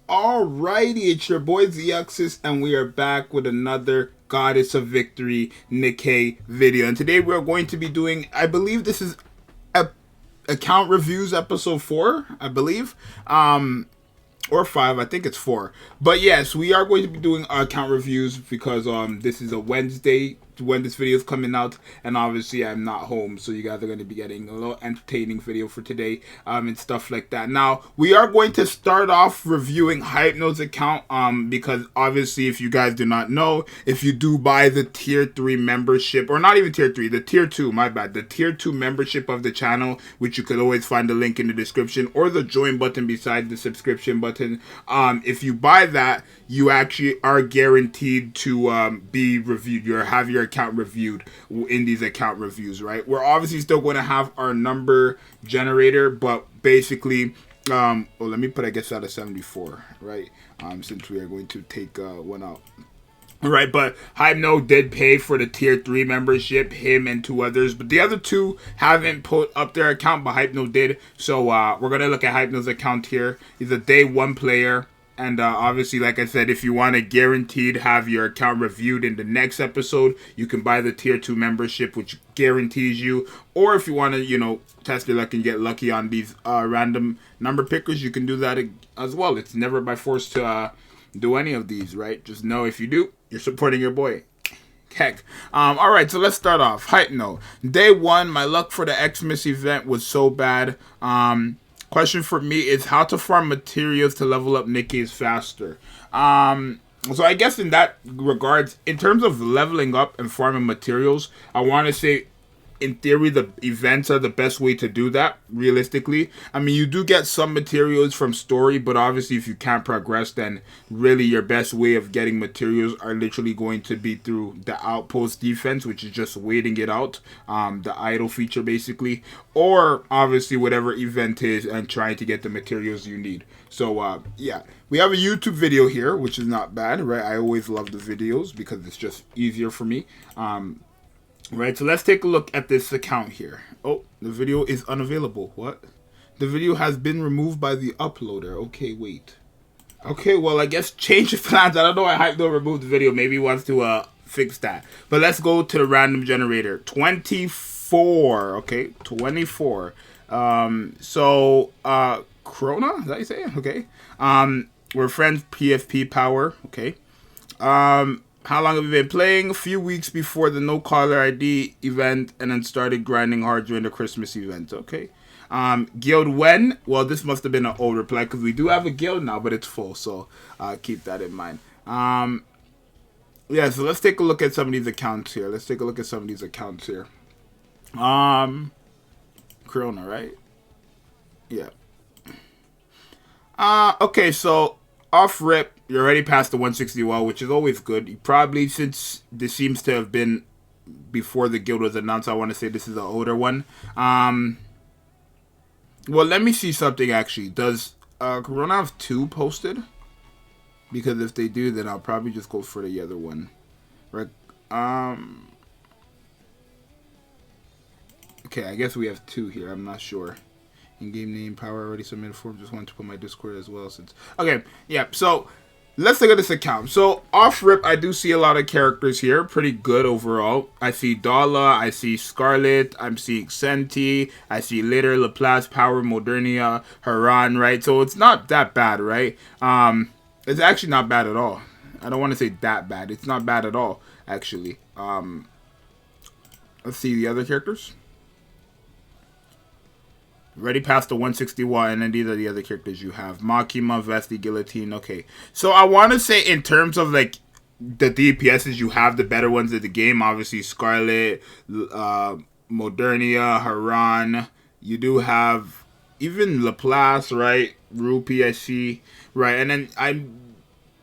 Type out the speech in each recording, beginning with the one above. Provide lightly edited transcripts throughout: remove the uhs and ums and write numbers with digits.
Alrighty, it's your boy Zxous, and we are back with another Goddess of Victory Nikke video. And today we're going to be doing, I believe this is account reviews episode 4, I believe. Or 5, I think it's 4. But yes, we are going to be doing account reviews because this is a Wednesday when this video is coming out, and obviously I'm not home, so you guys are going to be getting a little entertaining video for today and stuff like that. Now we are going to start off reviewing Hypno's account because obviously, if you guys do not know, if you do buy the tier 3 membership, or not even tier 3, the tier 2, my bad, the tier 2 membership of the channel, which you could always find the link in the description or the join button beside the subscription button, if you buy that, you actually are guaranteed to be reviewed. You have your account reviewed in these account reviews, right? We're obviously still going to have our number generator, but basically, well, let me put, I guess, out of 74, right? Since we are going to take one out. All right, but Hypno did pay for the tier 3 membership, him and 2 others, but the other 2 haven't put up their account, but Hypno did. So we're going to look at Hypno's account here. He's a day 1 player. And obviously, like I said, if you want to guaranteed have your account reviewed in the next episode, you can buy the tier 2 membership, which guarantees you. Or if you want to, you know, test your luck and get lucky on these random number pickers, you can do that as well. It's never by force to do any of these, right? Just know if you do, you're supporting your boy. Heck. All right, so let's start off. Hypno. Day 1, my luck for the Xmas event was so bad. Question for me is how to farm materials to level up Nikke's faster. So I guess in that regards, in terms of leveling up and farming materials, I want to say, in theory, the events are the best way to do that, realistically. I mean, you do get some materials from story, but obviously if you can't progress, then really your best way of getting materials are literally going to be through the outpost defense, which is just waiting it out, the idle feature basically, or obviously whatever event is and trying to get the materials you need. So yeah, we have a YouTube video here, which is not bad, right? I always love the videos because it's just easier for me. Right, so let's take a look at this account here. Oh, the video is unavailable. What? The video has been removed by the uploader. Okay, wait. Okay, well, I guess change of plans. I don't know why Hypno removed the video. Maybe he wants to fix that. But let's go to the random generator. 24. Okay, 24. Krona? Is that how you say it? Okay. We're friends, PFP Power. Okay. How long have you been playing? A few weeks before the no caller ID event, and then started grinding hard during the Christmas event. Okay. Guild when? Well, this must have been an old reply because we do have a guild now, but it's full, so keep that in mind. Yeah, so let's take a look at some of these accounts here. Corona, right? Yeah. Okay, so off rip, you're already past the 160 wall, which is always good. You probably, since this seems to have been before the guild was announced, I want to say this is an older one. Well, let me see something actually. Does Corona have 2 posted? Because if they do, then I'll probably just go for the other one. Right? Okay, I guess we have 2 here. I'm not sure. In-game name, power already submitted form. Just wanted to put my Discord as well since. Okay, yeah. So let's look at this account. So off rip, I do see a lot of characters here. Pretty good overall. I see Dala, I see Scarlet, I'm seeing Senti, I see Litter, Laplace, Power, Modernia, Haran, right? So it's not that bad, right? It's actually not bad at all. I don't want to say that bad. It's not bad at all, actually. Let's see the other characters. Already past the 161, and then these are the other characters you have. Makima, Vesti, Guillotine. Okay. So I want to say in terms of like the DPSs, you have the better ones of the game. Obviously, Scarlet, Modernia, Haran. You do have even Laplace, right? Rupee, I see. Right. And then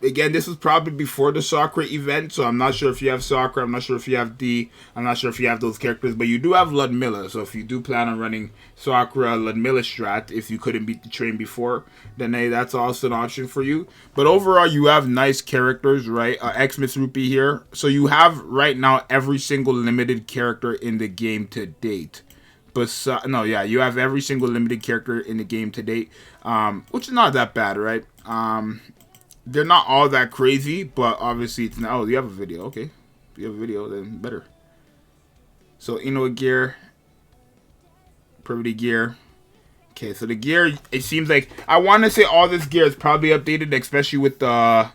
again, this was probably before the Sakura event, so I'm not sure if you have Sakura, I'm not sure if you have D, I'm not sure if you have those characters, but you do have Ludmilla, so if you do plan on running Sakura Ludmilla strat, if you couldn't beat the train before, then hey, that's also an option for you. But overall, you have nice characters, right? Xmas Rupee here, so you have right now every single limited character in the game to date. no, yeah, you have every single limited character in the game to date, which is not that bad, right? They're not all that crazy, but obviously it's not. Oh, you have a video. Okay, if you have a video, then better. So gear, privity gear. Okay, so the gear, it seems like, I want to say all this gear is probably updated, especially with the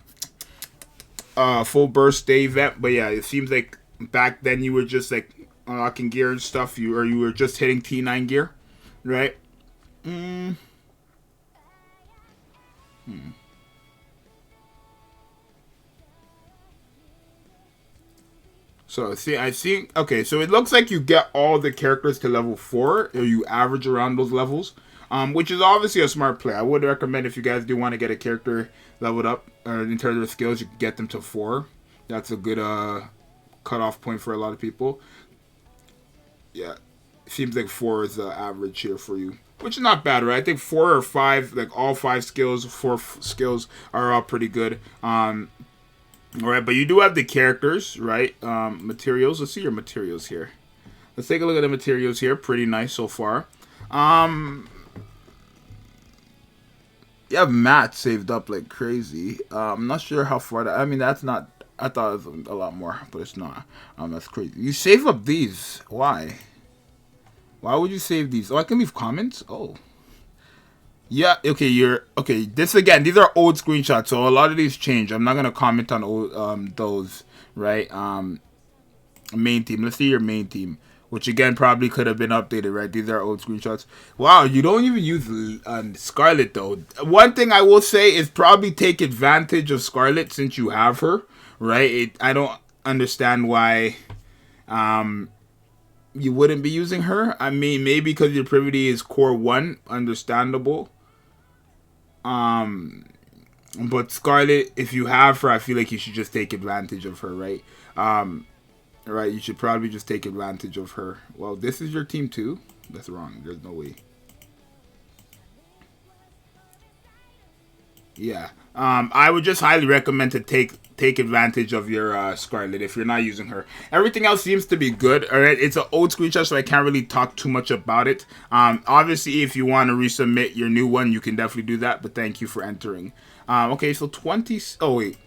full burst day event. But yeah, it seems like back then you were just like unlocking gear and stuff, you were just hitting T9 gear, right? So see, I think, okay, so it looks like you get all the characters to level 4, or you average around those levels, which is obviously a smart play. I would recommend, if you guys do want to get a character leveled up, or in terms of skills, you can get them to 4. That's a good cutoff point for a lot of people. Yeah, it seems like 4 is the average here for you, which is not bad, right? I think 4 or 5, like all 5 skills, 4 skills are all pretty good. Alright, but you do have the characters, right? Materials. Let's see your materials here. Let's take a look at the materials here. Pretty nice so far. You have Matt saved up like crazy. I'm not sure how far that... I mean, that's not... I thought it was a lot more, but it's not. That's crazy. You save up these. Why? Why would you save these? Oh, I can leave comments? Oh. Yeah, okay, okay, this again, these are old screenshots, so a lot of these change. I'm not going to comment on old, those, right? Main team, let's see your main team, which again, probably could have been updated, right? These are old screenshots. Wow, you don't even use Scarlet, though. One thing I will say is probably take advantage of Scarlet since you have her, right? I don't understand why you wouldn't be using her. I mean, maybe because your privity is core 1, understandable. But Scarlet, if you have her, I feel like you should just take advantage of her, right? Right, you should probably just take advantage of her. Well, this is your team too? That's wrong. There's no way. Yeah. I would just highly recommend to take advantage of your Scarlet if you're not using her. Everything else seems to be good. All right, it's an old screenshot, so I can't really talk too much about it. Obviously, if you want to resubmit your new one, you can definitely do that. But thank you for entering. Okay, so 20. Oh wait,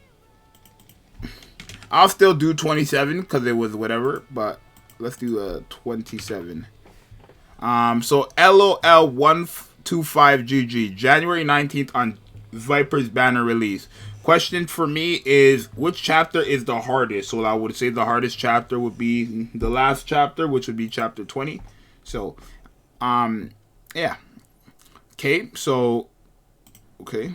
I'll still do 27 because it was whatever. But let's do 27. So LOL 125GG, January 19th on Viper's banner release. Question for me is, which chapter is the hardest? So I would say the hardest chapter would be the last chapter, which would be chapter 20. So, yeah. Okay, so, okay.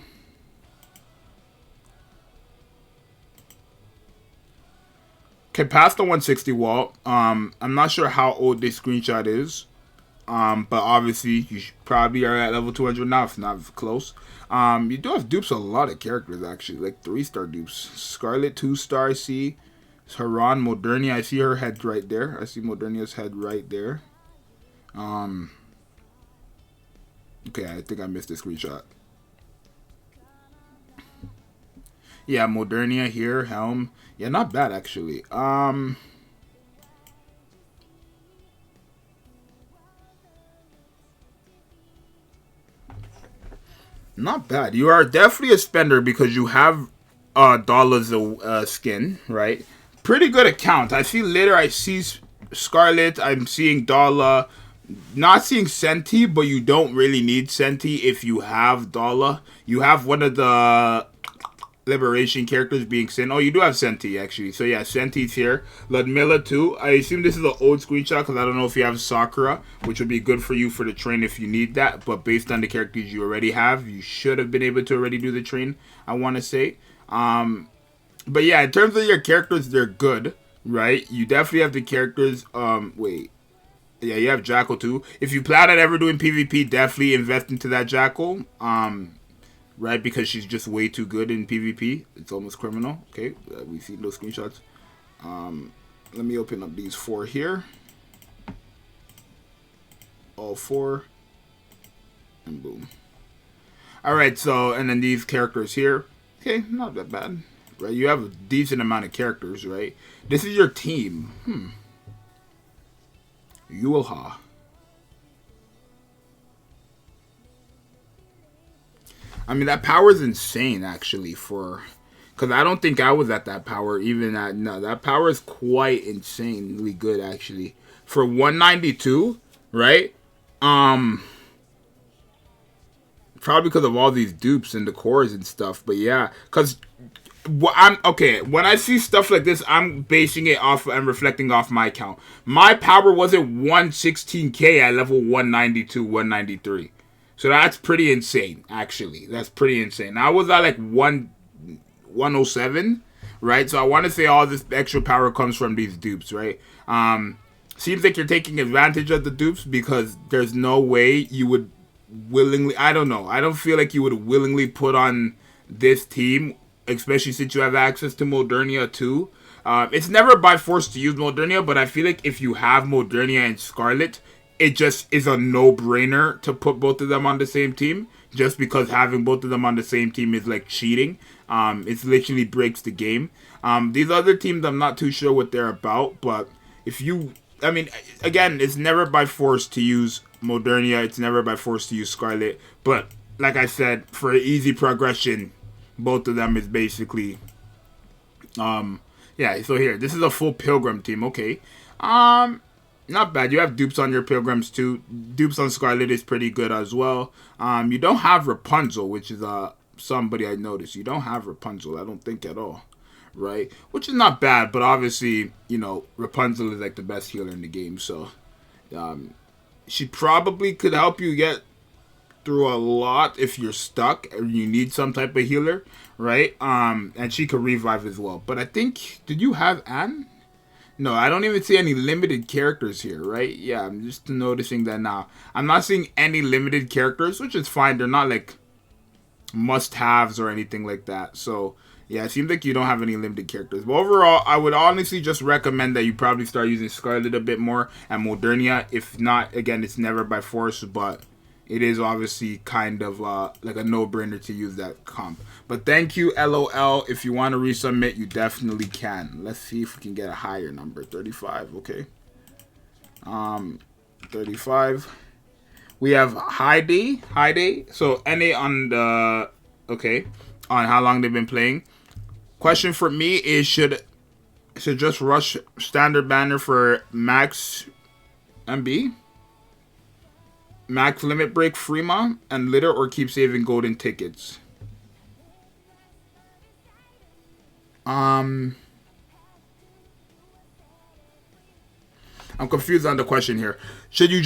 Okay, past the 160 wall. I'm not sure how old this screenshot is. But obviously, you probably are at level 200 now, if not close. You do have dupes a lot of characters, actually. Like 3-star dupes. Scarlet, 2-star, I see. Haran, Modernia, I see her head right there. I see Modernia's head right there. Okay, I think I missed a screenshot. Yeah, Modernia here, Helm. Yeah, not bad, actually. Not bad. You are definitely a spender because you have Dollars skin, right? Pretty good account. I see later, I see Scarlet. I'm seeing Dala. Not seeing Senti, but you don't really need Senti if you have Dala. You have one of the Liberation characters being Sin. Oh, you do have Senti, actually. So, yeah, Senti's here. Ludmilla, too. I assume this is an old screenshot because I don't know if you have Sakura, which would be good for you for the train if you need that. But based on the characters you already have, you should have been able to already do the train, I want to say. But, yeah, in terms of your characters, they're good, right? You definitely have the characters. Wait. Yeah, you have Jackal, too. If you plan on ever doing PvP, definitely invest into that Jackal. Right, because she's just way too good in PvP. It's almost criminal. Okay, we've seen those screenshots. Let me open up these 4 here. All 4. And boom. Alright, so, and then these characters here. Okay, not that bad. Right, you have a decent amount of characters, right? This is your team. Yulha. I mean, that power is insane, actually, for... Because I don't think I was at that power, even at... No, that power is quite insanely good, actually. For 192, right? Probably because of all these dupes and the cores and stuff. But yeah, because... okay, when I see stuff like this, I'm basing it off and reflecting off my count. My power wasn't 116k at level 192, 193. So that's pretty insane, actually. That's pretty insane. I was at like 107, right? So I want to say all this extra power comes from these dupes, right? Seems like you're taking advantage of the dupes because there's no way you would willingly... I don't know. I don't feel like you would willingly put on this team, especially since you have access to Modernia too. It's never by force to use Modernia, but I feel like if you have Modernia and Scarlet, it just is a no-brainer to put both of them on the same team, just because having both of them on the same team is like cheating. It literally breaks the game. These other teams, I'm not too sure what they're about, but if you... I mean, again, it's never by force to use Modernia, it's never by force to use Scarlet, but like I said, for easy progression, both of them is basically... yeah, so here, this is a full Pilgrim team, okay. Not bad. You have dupes on your Pilgrims too. Dupes on Scarlet is pretty good as well. You don't have Rapunzel, which is somebody I noticed. You don't have Rapunzel, I don't think at all, right? Which is not bad, but obviously, you know, Rapunzel is like the best healer in the game, so she probably could help you get through a lot if you're stuck and you need some type of healer, right? And she could revive as well. But I think, did you have Anne? No, I don't even see any limited characters here, right? Yeah, I'm just noticing that now. I'm not seeing any limited characters, which is fine. They're not like must-haves or anything like that. So, yeah, it seems like you don't have any limited characters. But overall, I would honestly just recommend that you probably start using Scarlet a bit more and Modernia. If not, again, it's never by force, but it is obviously kind of like a no-brainer to use that comp. But thank you, LOL. If you want to resubmit, you definitely can. Let's see if we can get a higher number. 35, okay. 35. We have High Day. So NA on the... Okay. On how long they've been playing. Question for me is, should just rush standard banner for max MB? Max limit break Freema and litter, or keep saving golden tickets? I'm confused on the question here. Should you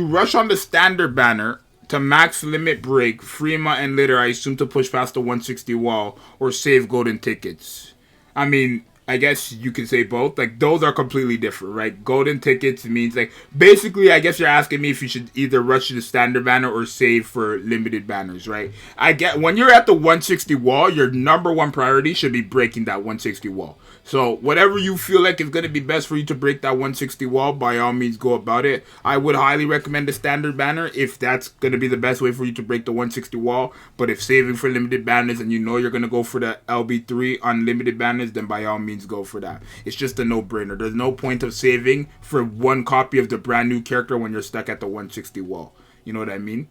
rush on the standard banner to max limit break Freema and litter, I assume, to push past the 160 wall, or save golden tickets? I mean, I guess you can say both. Like, those are completely different, right? Golden tickets means, like, basically, I guess you're asking me if you should either rush to the standard banner or save for limited banners, right? I get, when you're at the 160 wall, your number one priority should be breaking that 160 wall. So, whatever you feel like is going to be best for you to break that 160 wall, by all means, go about it. I would highly recommend the standard banner if that's going to be the best way for you to break the 160 wall. But if saving for limited banners and you know you're going to go for the LB3 unlimited banners, then by all means, go for that. It's just a no-brainer. There's no point of saving for one copy of the brand new character when you're stuck at the 160 wall. You know what I mean?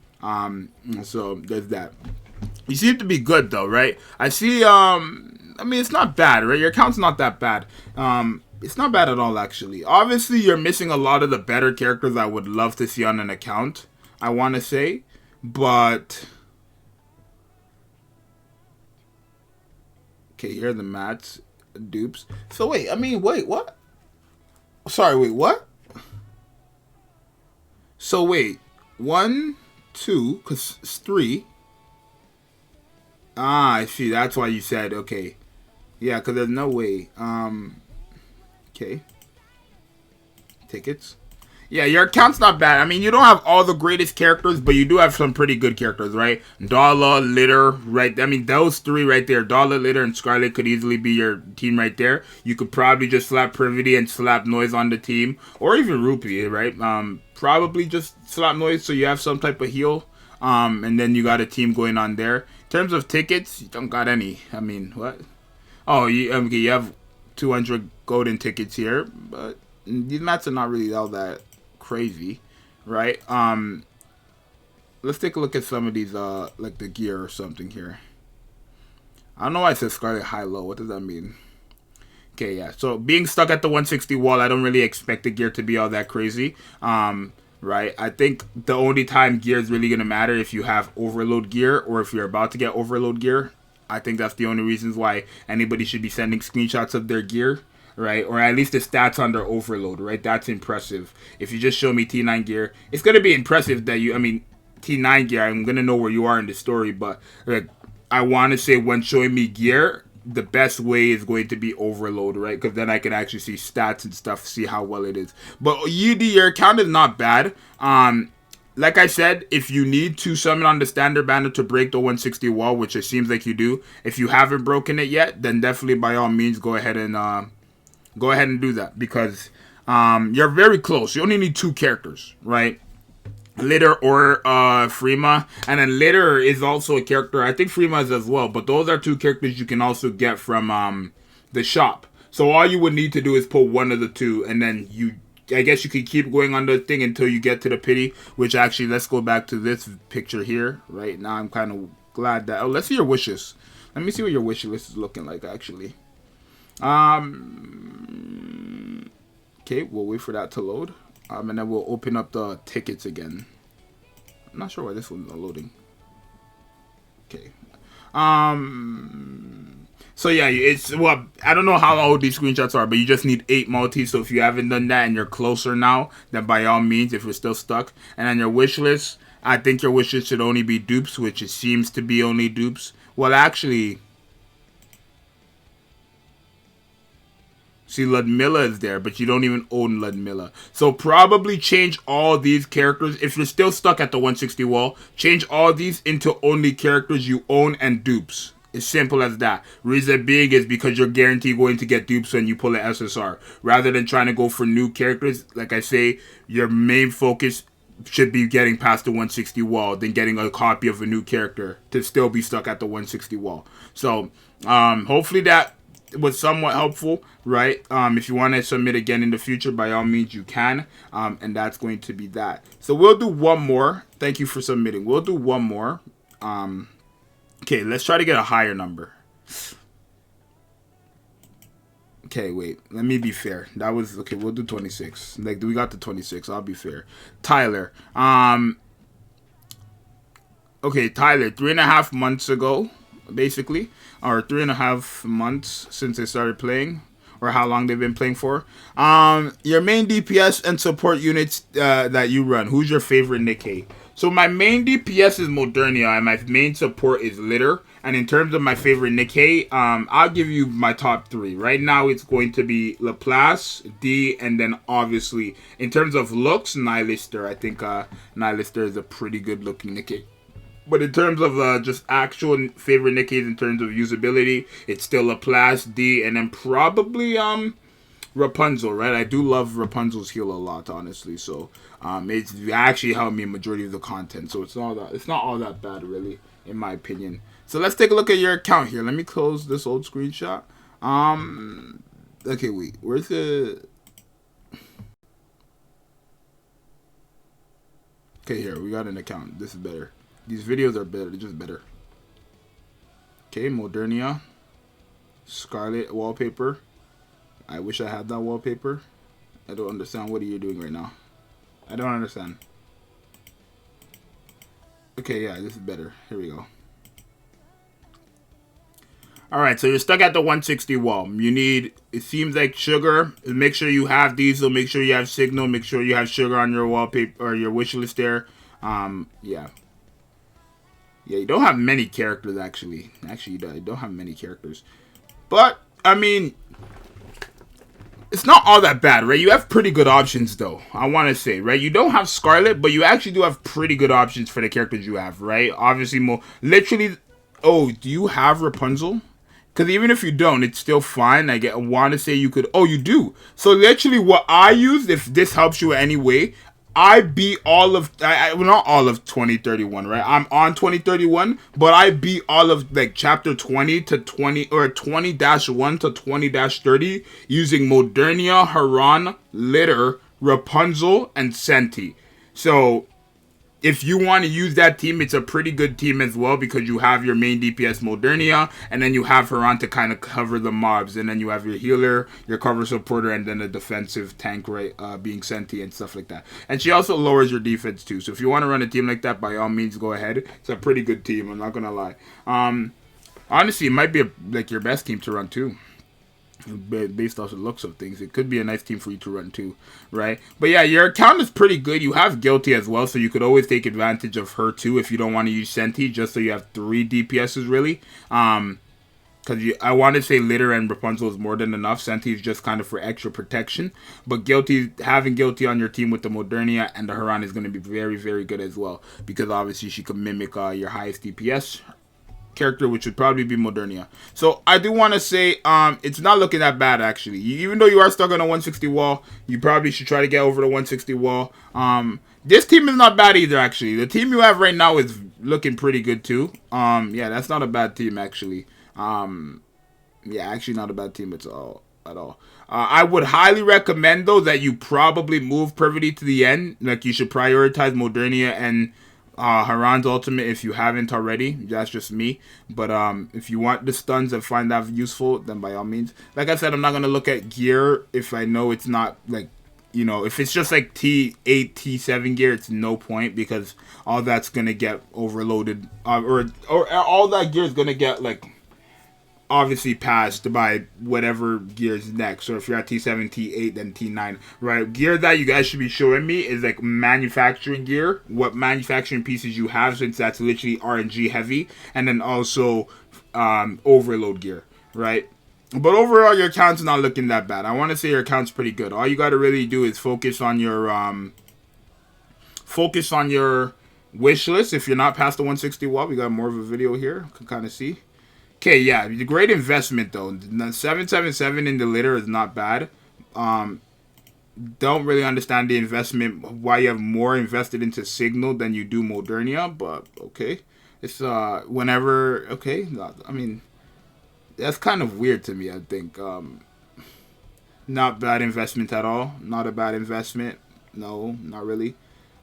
So, there's that. You seem to be good, though, right? I see, I mean, it's not bad, right? Your account's not that bad. It's not bad at all, actually. Obviously, you're missing a lot of the better characters I would love to see on an account, I want to say. But... okay, here are the mats, dupes. So, wait, I mean, wait, what? Sorry, wait, what? So, wait. 1, 2, because it's 3. Ah, I see. That's why you said, okay. Yeah, because there's no way. Okay. Tickets. Yeah, your account's not bad. I mean, you don't have all the greatest characters, but you do have some pretty good characters, right? Dala, Litter, right? I mean, those three right there, Dala, Litter, and Scarlet could easily be your team right there. You could probably just slap Privity and slap Noise on the team, or even Rupee, right? Probably just slap Noise so you have some type of heal, and then you got a team going on there. In terms of tickets, you don't got any. I mean, what? Oh, you have 200 golden tickets here, but these mats are not really all that crazy, right? let's take a look at some of these, like the gear or something here. I don't know why it says Scarlet high-low. What does that mean? Okay, yeah. So being stuck at the 160 wall, I don't really expect the gear to be all that crazy. Right? I think the only time gear is really going to matter if you have overload gear or if you're about to get overload gear. I think that's the only reasons why anybody should be sending screenshots of their gear, right? Or at least the stats on their overload, right? That's impressive. If you just show me T9 gear, it's going to be impressive that T9 gear, I'm going to know where you are in the story, but like, I want to say when showing me gear, the best way is going to be overload, right? Because then I can actually see stats and stuff, see how well it is. But your count is not bad. Like I said, if you need to summon on the standard banner to break the 160 wall, which it seems like you do, if you haven't broken it yet, then definitely by all means go ahead and do that, because you're very close. You only need 2 characters, right? Litter or Freema, and then Litter is also a character. I think Freema is as well, but those are 2 characters you can also get from the shop. So all you would need to do is pull one of the 2, and then I guess you could keep going on the thing until you get to the pity, which actually, let's go back to this picture here. Right now, I'm kind of glad that... Oh, let's see your wishes. Let me see what your wish list is looking like, actually. Okay, we'll wait for that to load. And then we'll open up the tickets again. I'm not sure why this one's not loading. Okay. So yeah, well, I don't know how old these screenshots are, but you just need 8 multis. So if you haven't done that and you're closer now, then by all means, if you're still stuck. And on your wish list, I think your wish list should only be dupes, which it seems to be only dupes. Well, actually... See, Ludmilla is there, but you don't even own Ludmilla. So probably change all these characters. If you're still stuck at the 160 wall, change all these into only characters you own and dupes. As simple as that. Reason being is because you're guaranteed going to get dupes when you pull an SSR. Rather than trying to go for new characters, like I say, your main focus should be getting past the 160 wall than getting a copy of a new character to still be stuck at the 160 wall. So, hopefully that was somewhat helpful, right? If you want to submit again in the future, by all means you can, and that's going to be that. So we'll do one more. Thank you for submitting. We'll do one more. Okay, let's try to get a higher number. Okay, wait, let me be fair. That was okay. We'll do 26. Like, we got the 26. I'll be fair. Tyler, okay, Tyler, 3.5 months ago, basically, or 3.5 months since they started playing, or how long they've been playing for. Your main DPS and support units that you run. Who's your favorite Nikke? So my main DPS is Modernia, and my main support is Litter. And in terms of my favorite Nikke, I'll give you my top 3. Right now, it's going to be Laplace, D, and then obviously, in terms of looks, Nihilister. I think Nihilister is a pretty good looking Nikke. But in terms of just actual favorite Nikkes, in terms of usability, it's still Laplace, D, and then probably Rapunzel, right? I do love Rapunzel's heal a lot, honestly. So it's actually helped me in majority of the content. So it's not all that bad, really, in my opinion. So let's take a look at your account here. Let me close this old screenshot. Okay, wait. Where's the... Okay, here. We got an account. This is better. These videos are better. They're just better. Okay, Modernia. Scarlet wallpaper. I wish I had that wallpaper. I don't understand. What are you doing right now? I don't understand. Okay, yeah, this is better. Here we go. Alright, so you're stuck at the 160 wall. You need, it seems like sugar. Make sure you have diesel. Make sure you have signal. Make sure you have sugar on your wallpaper or your wish list there. Yeah. Yeah, you don't have many characters, actually. Actually, you don't have many characters. But, I mean, it's not all that bad, right? You have pretty good options, though, I want to say, right? You don't have Scarlet, but you actually do have pretty good options for the characters you have, right? Obviously, literally, oh, do you have Rapunzel? Because even if you don't, it's still fine. I want to say you could, oh, you do. So, literally, what I use, if this helps you in any way, I beat all of, well, not all of 2031, right? I'm on 2031, but I beat all of, like, chapter 20 to 20, or 20-1 to 20-30 using Modernia, Haran, Litter, Rapunzel, and Senti. So, if you want to use that team, it's a pretty good team as well, because you have your main DPS Modernia, and then you have her on to kind of cover the mobs, and then you have your healer, your cover supporter, and then a defensive tank, right, being Senti and stuff like that. And she also lowers your defense too. So if you want to run a team like that, by all means, go ahead. It's a pretty good team. I'm not gonna lie. Honestly, it might be like your best team to run too. Based off the looks of things, it could be a nice team for you to run too, right? But yeah, your account is pretty good. You have Guilty as well, so you could always take advantage of her too if you don't want to use Senti, just so you have 3 DPSs really. Because I want to say Litter and Rapunzel is more than enough. Senti is just kind of for extra protection. But having Guilty on your team with the Modernia and the Haran is going to be very, very good as well, because obviously she can mimic your highest DPS character, which would probably be Modernia. So I do want to say it's not looking that bad actually. Even though you are stuck on a 160 wall, you probably should try to get over the 160 wall. This team is not bad either actually. The team you have right now is looking pretty good too. Yeah, that's not a bad team actually. Yeah, actually not a bad team at all. I would highly recommend though that you probably move Pervity to the end. Like, you should prioritize Modernia and Haran's ultimate if you haven't already. That's just me. But if you want the stuns and find that useful, then by all means. Like I said, I'm not going to look at gear if I know it's not, like, you know, if it's just like T8, T7 gear, it's no point, because all that's going to get overloaded. Or all that gear is going to get, like, obviously passed by whatever gear is next. So if you're at T7, T8, then T9, right? Gear that you guys should be showing me is like manufacturing gear, what manufacturing pieces you have, since that's literally RNG heavy, and then also overload gear, right? But overall, your account's not looking that bad. I want to say your account's pretty good. All you got to really do is focus on your wish list. If you're not past the 160 wall, we got more of a video here. You can kind of see. Okay, yeah, great investment though. 777 in the litter is not bad. Don't really understand the investment, why you have more invested into Signal than you do Modernia, but okay. It's whenever, okay. I mean, that's kind of weird to me, I think. Not bad investment at all. Not a bad investment. No, not really.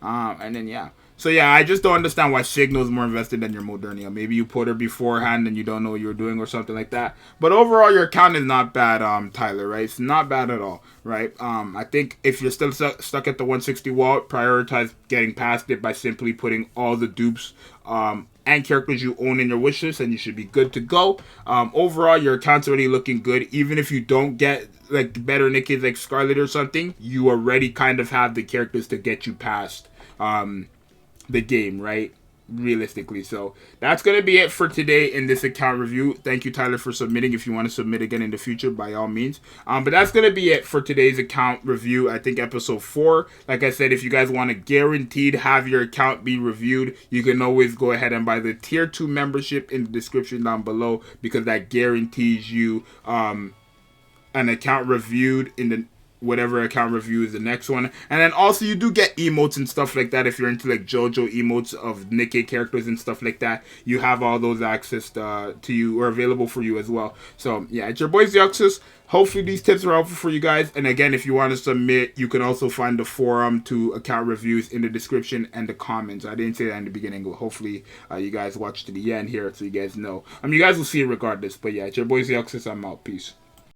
And then yeah. So yeah, I just don't understand why Signal is more invested than your Modernia. Maybe you put her beforehand and you don't know what you were doing or something like that. But overall, your account is not bad, Tyler, right? It's not bad at all, right? I think if you're still stuck at the 160 wall, prioritize getting past it by simply putting all the dupes and characters you own in your wish list, and you should be good to go. Overall, your account's already looking good. Even if you don't get like better Nikkes like Scarlet or something, you already kind of have the characters to get you past the game, right? Realistically. So that's going to be it for today in this account review. Thank you, Tyler, for submitting. If you want to submit again in the future, by all means. But that's going to be it for today's account review. I think episode 4. Like I said, if you guys want to guaranteed have your account be reviewed, you can always go ahead and buy the tier 2 membership in the description down below, because that guarantees you an account reviewed in the whatever account review is the next one. And then also you do get emotes and stuff like that. If you're into like JoJo emotes of Nikke characters and stuff like that, you have all those access to you, or available for you as well. So yeah, it's your boy Zxous. Hopefully these tips are helpful for you guys. And again, if you want to submit, you can also find the forum to account reviews in the description and the comments. I didn't say that in the beginning, but hopefully you guys watch to the end here so you guys know. You guys will see it regardless. But yeah, it's your boy Zxous. I'm out. Peace.